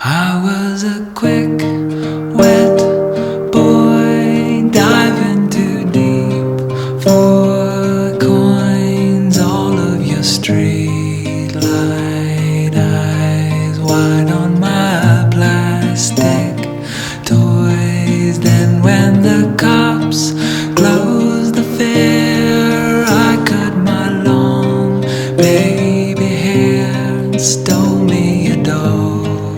I was a quick, wet boy diving too deep for coins. All of your street light eyes wide on my plastic toys. Then when the cops closed the fair, I cut my long baby hair and stole me a dog-eared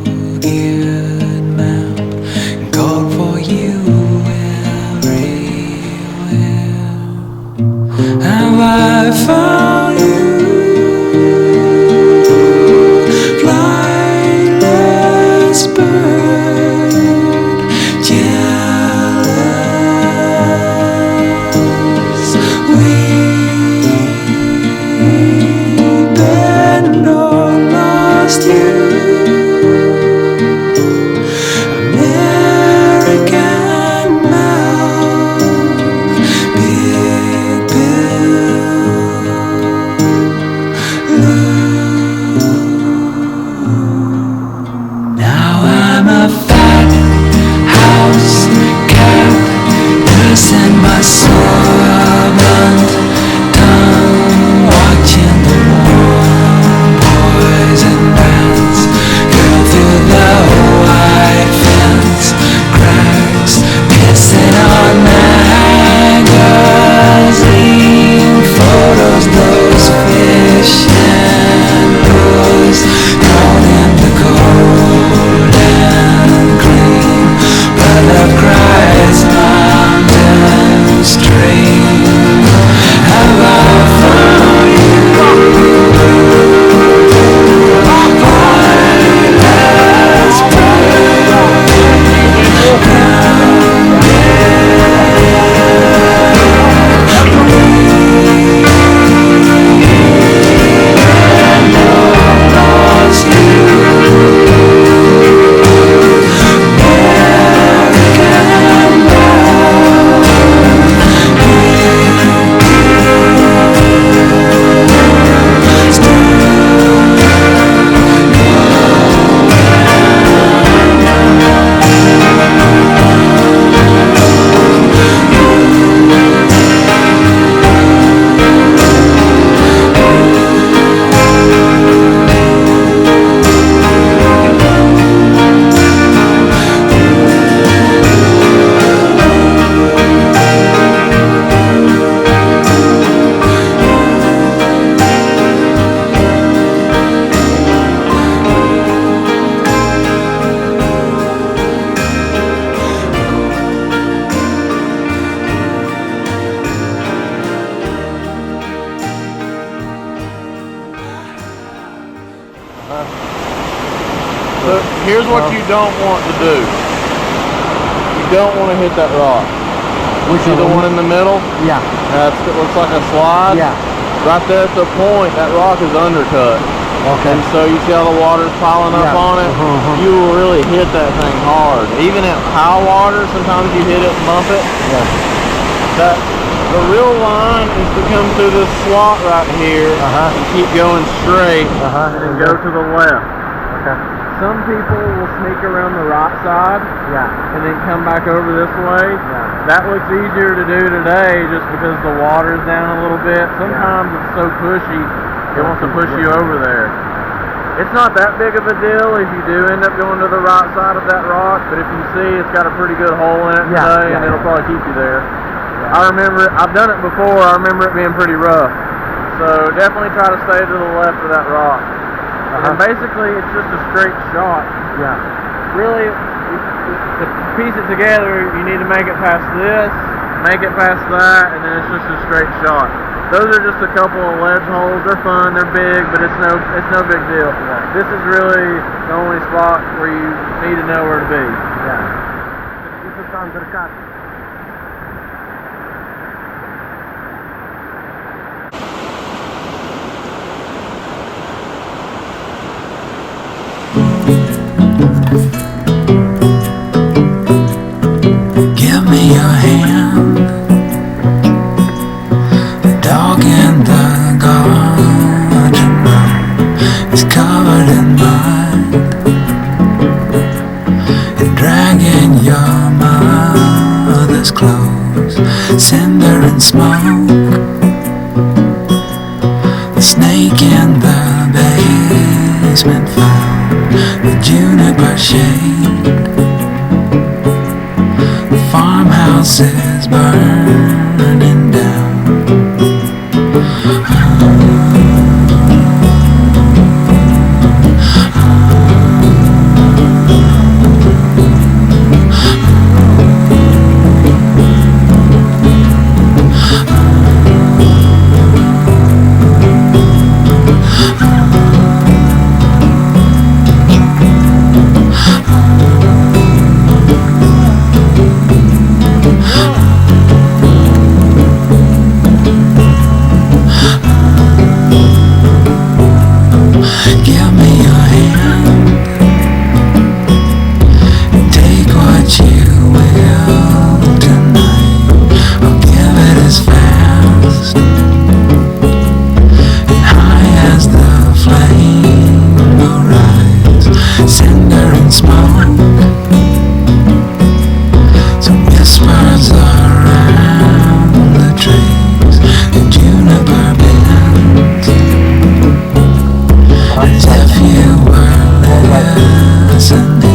map and called for you everywhere. Have I found you, flightless bird, jealous, weeping, or lost you? American mouth, big blue. Now I'm a fat house cat, nursing my sorbent tongue, watching the warm boys and rats go through the white fence cracks, pissing on magazine photos. Those fish and blues thrown in the cold and clean blood of Christ's mountain stream. Have I found you, flightless So here's what you don't want to do. You don't want to hit that rock. Which See the one in the middle? Yeah. It looks like a slide? Yeah. Right there at the point, that rock is undercut. Okay. And so you see how the water's piling up Yeah. on it? You will really hit that thing hard. Even at high water, sometimes you hit it and bump it. Yeah. The real line is to come through this slot right here Uh-huh. and keep going straight Uh-huh. and go to the left. Okay. Some people will sneak around the right side Yeah. and then come back over this way. Yeah. That looks easier to do today just because the water's down a little bit. Sometimes it's so pushy, it wants to push you over there. It's not that big of a deal if you do end up going to the right side of that rock, but if you see it's got a pretty good hole in it today, and it'll probably keep you there. I remember, I've done it before, I remember it being pretty rough. So definitely try to stay to the left of that rock. And basically it's just a straight shot. Yeah. Really, to piece it together, you need to make it past this, make it past that, and then it's just a straight shot. Those are just a couple of ledge holes. They're fun, they're big, but it's no big deal. Yeah. This is really the only spot where you need to know where to be. Yeah. This is undercut. Give me your hand. The dog in the garden is covered in mud. clothes, cinder and smoke. The snake in the basement found the juniper shade. The farmhouse is burning down. Give me your hand and take what you will tonight. I'll give it as fast and high as the flame will rise. Cinder and smoke, some whispers around the trees, the juniper bends as if you were listening.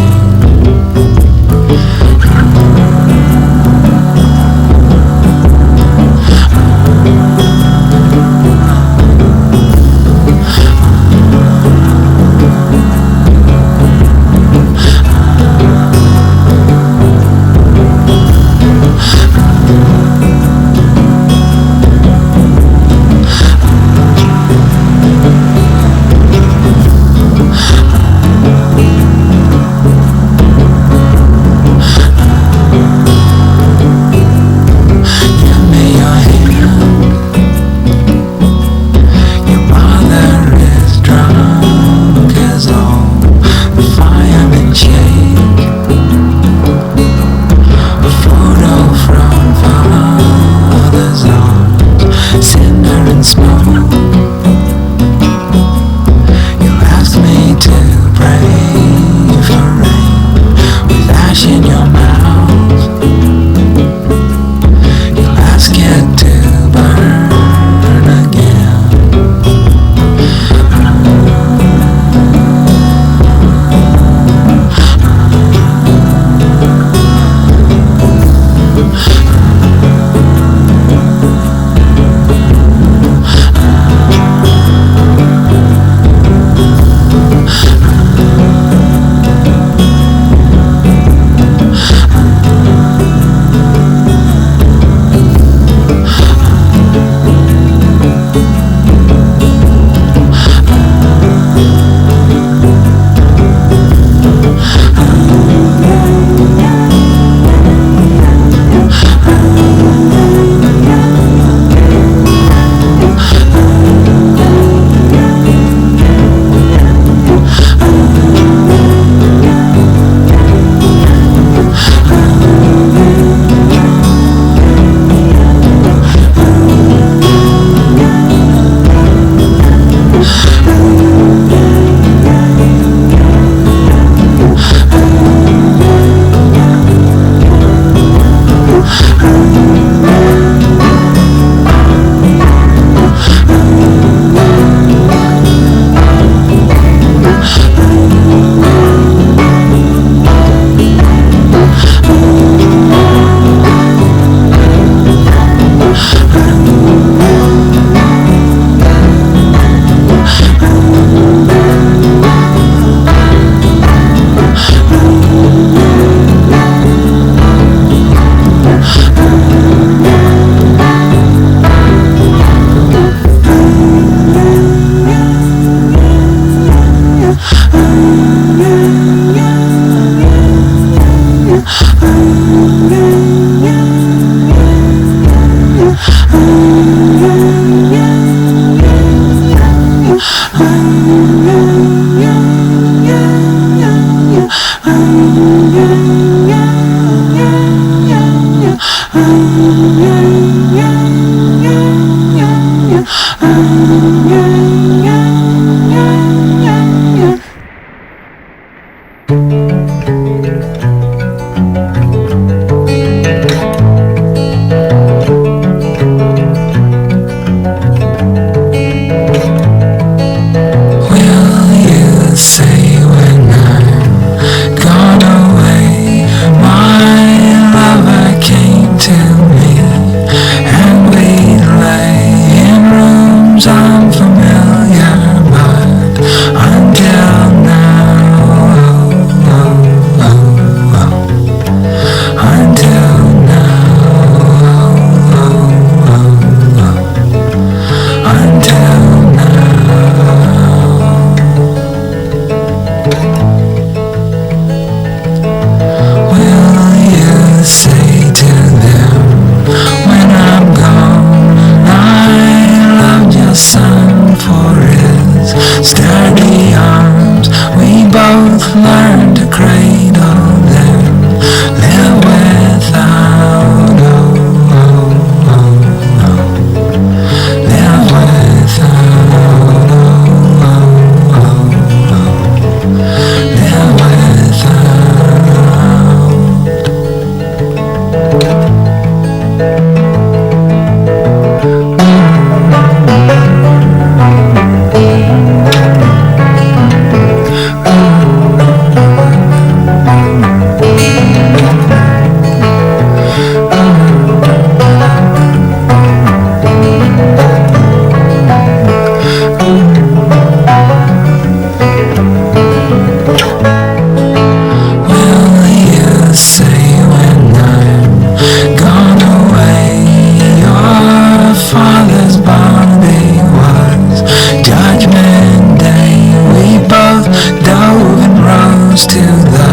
to the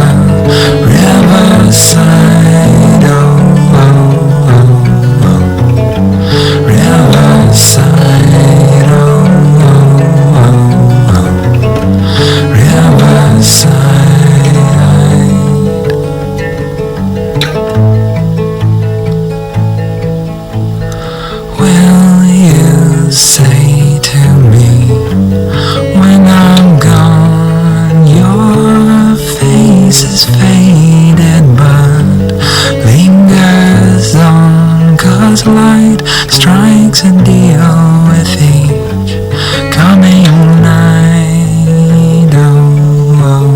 riverside. Oh, oh, oh, oh. Riverside. Oh, oh, oh, oh. Riverside. Will you say to me when I'm gone, your face is faded but lingers on, 'cause light strikes a deal with each coming night. Oh, oh,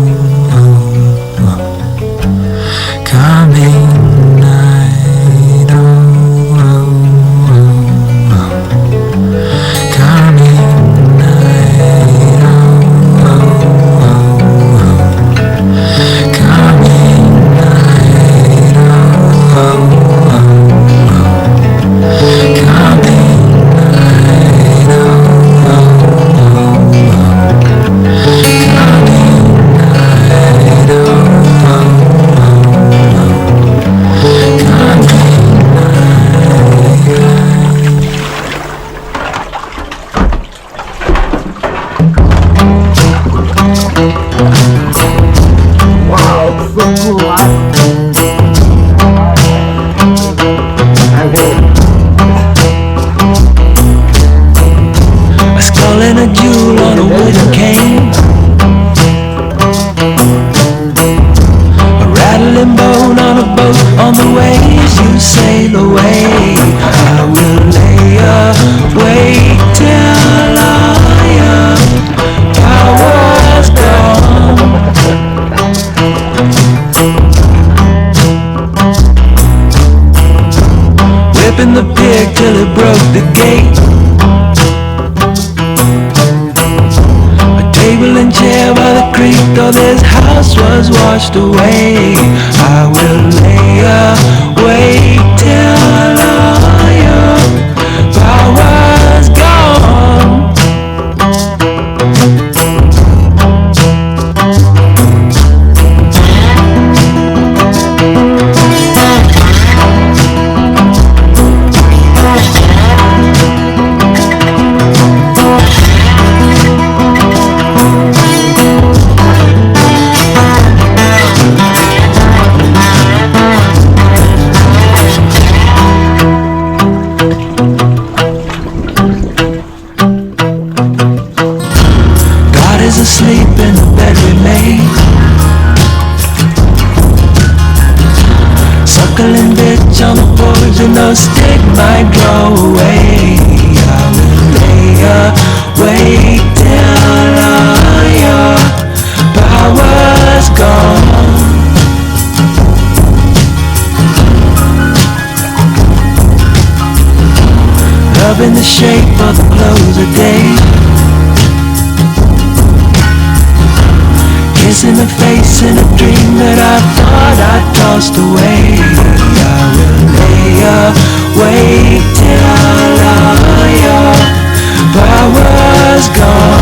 oh, oh. Coming night. Oh, oh, oh, oh. Coming night. Oh, oh, oh, oh. Coming night. Oh, oh, oh, oh. Coming night. Oh, oh, oh, Wow, it's so cool, huh? I'm here. a skull and a jewel on a wooden cane, a rattling bone on a boat on the waves you sail away. I will lay awake till all your power's gone. Whipping the pig till it broke the gate, a table and chair by the creek, though this house was washed away. I will lay awake till all your power's gone. God is asleep in the bed we made, suckling bitch on the porch and no stick might grow away. I will lay awake till all your power's gone. Love in the shape of the close of day, kissing the face in a dream that I thought I tossed away. I will lay awake till all your power's gone.